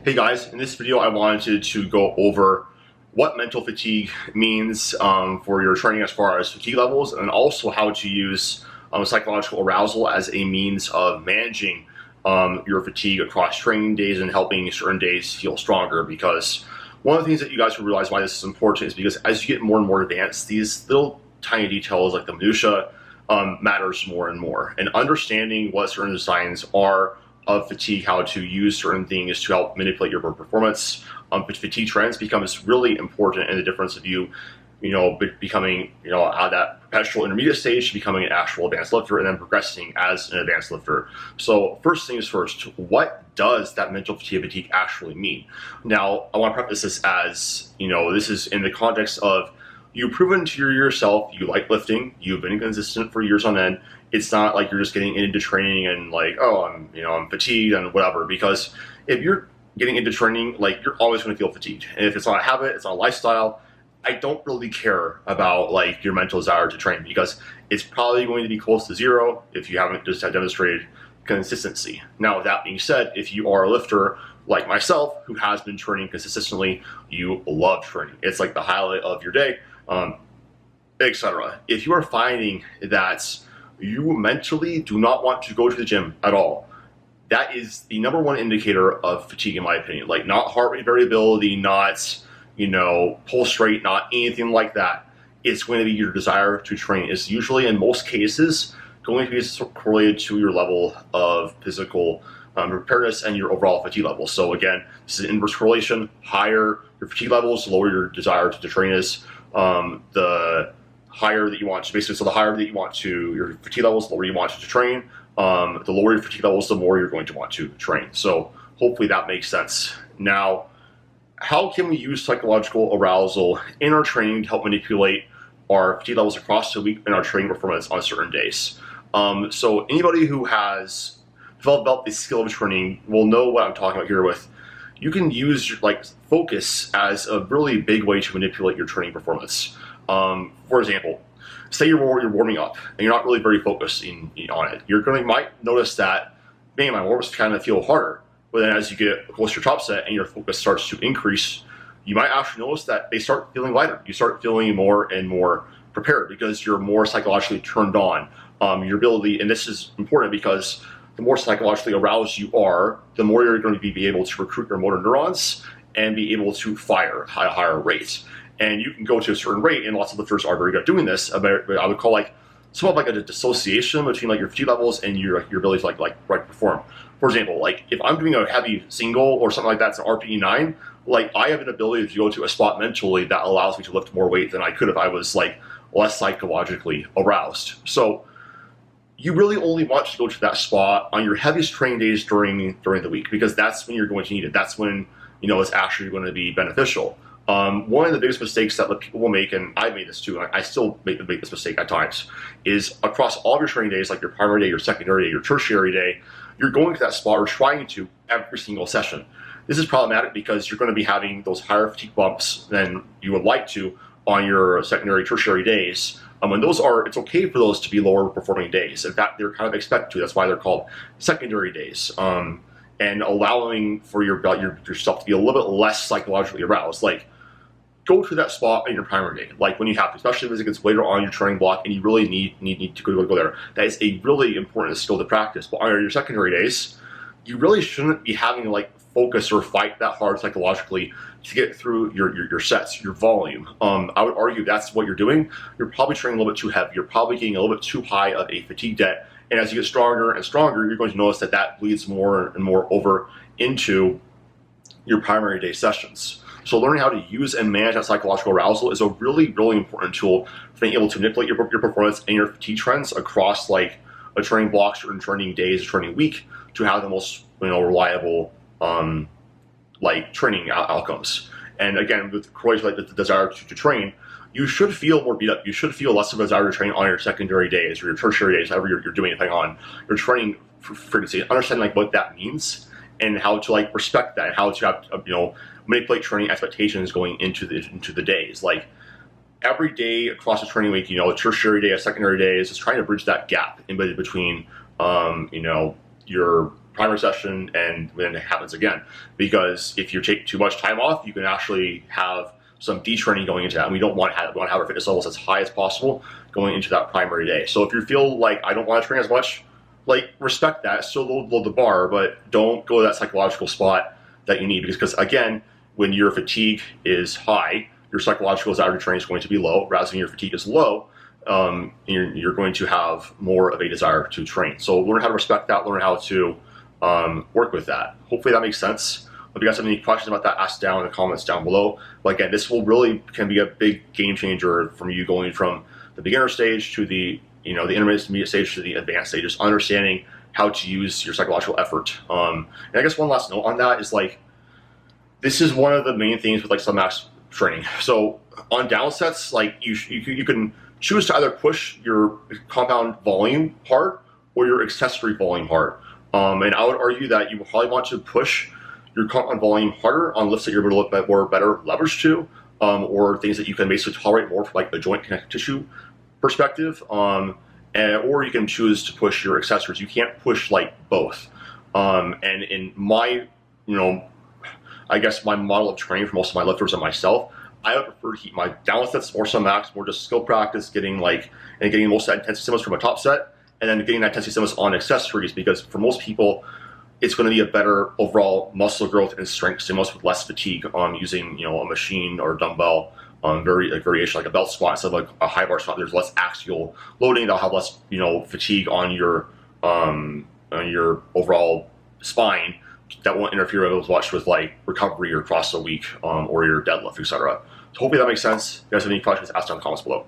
Hey guys, in this video I wanted to go over what mental fatigue means for your training as far as fatigue levels, and also how to use psychological arousal as a means of managing your fatigue across training days and helping certain days feel stronger. Because one of the things that you guys will realize why this is important is because as you get more and more advanced, these little tiny details like the minutia matters more and more. And understanding what certain signs are of fatigue, how to use certain things to help manipulate your performance, fatigue trends becomes really important in the difference of you becoming, out of that perpetual intermediate stage to becoming an actual advanced lifter and then progressing as an advanced lifter. So first things first, what does that mental fatigue actually mean? Now, I want to preface this as, this is in the context of you've proven to yourself you like lifting, you've been consistent for years on end. It's not like you're just getting into training and like, oh, I'm fatigued and whatever. Because if you're getting into training, like, you're always going to feel fatigued. And if it's not a habit, it's not a lifestyle, I don't really care about like your mental desire to train, because it's probably going to be close to zero if you haven't just demonstrated consistency. Now, with that being said, if you are a lifter like myself who has been training consistently, you love training. It's like the highlight of your day, etc. If you are finding that you mentally do not want to go to the gym at all, that is the number one indicator of fatigue, in my opinion. Like, not heart rate variability, not pulse rate, not anything like that. It's going to be your desire to train. It's usually, in most cases, going to be correlated to your level of physical preparedness and your overall fatigue level. So again, this is an inverse correlation. Higher your fatigue levels, the lower your desire to train is. The higher that you want to, basically, so the higher that you want to, your fatigue levels, the lower you want to train. The lower your fatigue levels, the more you're going to want to train. So hopefully that makes sense. Now, how can we use psychological arousal in our training to help manipulate our fatigue levels across the week and our training performance on certain days? So anybody who has developed the skill of training will know what I'm talking about here with. You can use focus as a really big way to manipulate your training performance. For example, say you're warming up and you're not really very focused on it. You might notice that, man, my warm-ups kind of feel harder. But then as you get closer to your top set and your focus starts to increase, you might actually notice that they start feeling lighter. You start feeling more and more prepared because you're more psychologically turned on. Your ability, and this is important because the more psychologically aroused you are, the more you're going to be able to recruit your motor neurons and be able to fire at a higher rate. And you can go to a certain rate, and lots of lifters are very good at doing this. I would call somewhat like a dissociation between your fatigue levels and your ability to perform. For example, if I'm doing a heavy single or something like that, it's an RPE 9, I have an ability to go to a spot mentally that allows me to lift more weight than I could if I was less psychologically aroused. So you really only want to go to that spot on your heaviest training days during the week, because that's when you're going to need it. That's when it's actually going to be beneficial. One of the biggest mistakes that people will make, and I've made this too, and I still make this mistake at times, is across all of your training days, like your primary day, your secondary day, your tertiary day, you're going to that spot or trying to every single session. This is problematic because you're going to be having those higher fatigue bumps than you would like to on your secondary, tertiary days. And it's okay for those to be lower performing days. In fact, they're kind of expected to. That's why they're called secondary days. And allowing for yourself to be a little bit less psychologically aroused. Go to that spot in your primary day, when you have to, especially if it gets later on your training block and you really need to go there. That is a really important skill to practice. But on your secondary days, you really shouldn't be having to focus or fight that hard psychologically to get through your sets, your volume. I would argue that's what you're doing. You're probably training a little bit too heavy. You're probably getting a little bit too high of a fatigue debt. And as you get stronger and stronger, you're going to notice that bleeds more and more over into your primary day sessions. So learning how to use and manage that psychological arousal is a really, really important tool for being able to manipulate your performance and your fatigue trends across a training block, certain training days, a training week, to have the most reliable training outcomes. And again, with correlation the desire to train, you should feel more beat up. You should feel less of a desire to train on your secondary days or your tertiary days, however you're doing anything on your training frequency. Understand what that means and how to respect that, and how to have manipulate training expectations going into the days. Every day across the training week, a tertiary day, a secondary day is just trying to bridge that gap in between your primary session and then it happens again. Because if you take too much time off, you can actually have some detraining going into that. And we don't want to have our fitness levels as high as possible going into that primary day. So if you feel like I don't want to train as much, like respect that, still load the bar, but don't go to that psychological spot that you need. Because again, when your fatigue is high, your psychological desire to train is going to be low. Whereas when your fatigue is low, you're going to have more of a desire to train. So learn how to respect that, learn how to work with that. Hopefully that makes sense. If you guys have any questions about that, ask down in the comments down below. But again, this can be a big game changer from you going from the beginner stage to the the intermediate stage to the advanced stages, understanding how to use your psychological effort. And I guess one last note on that is like, this is one of the main things with like some max training. So on down sets, like you can choose to either push your compound volume hard or your accessory volume hard. And I would argue that you will probably want to push your compound volume harder on lifts that you're able to look more better leverage to, or things that you can basically tolerate more from like a joint connective tissue perspective. Or you can choose to push your accessories. You can't push like both. And in my, I guess my model of training for most of my lifters and myself, I would prefer to keep my down sets more some max, more just skill practice, getting most of that intensity stimulus from a top set, and then getting that intensity stimulus on accessories, because for most people, it's going to be a better overall muscle growth and strength stimulus with less fatigue using a machine or a dumbbell variation like a belt squat instead of like a high bar squat. There's less axial loading. They'll have less fatigue on your overall spine that won't interfere as much with like recovery or across the week or your deadlift, etc. So hopefully that makes sense. If you guys have any questions, ask down in the comments below.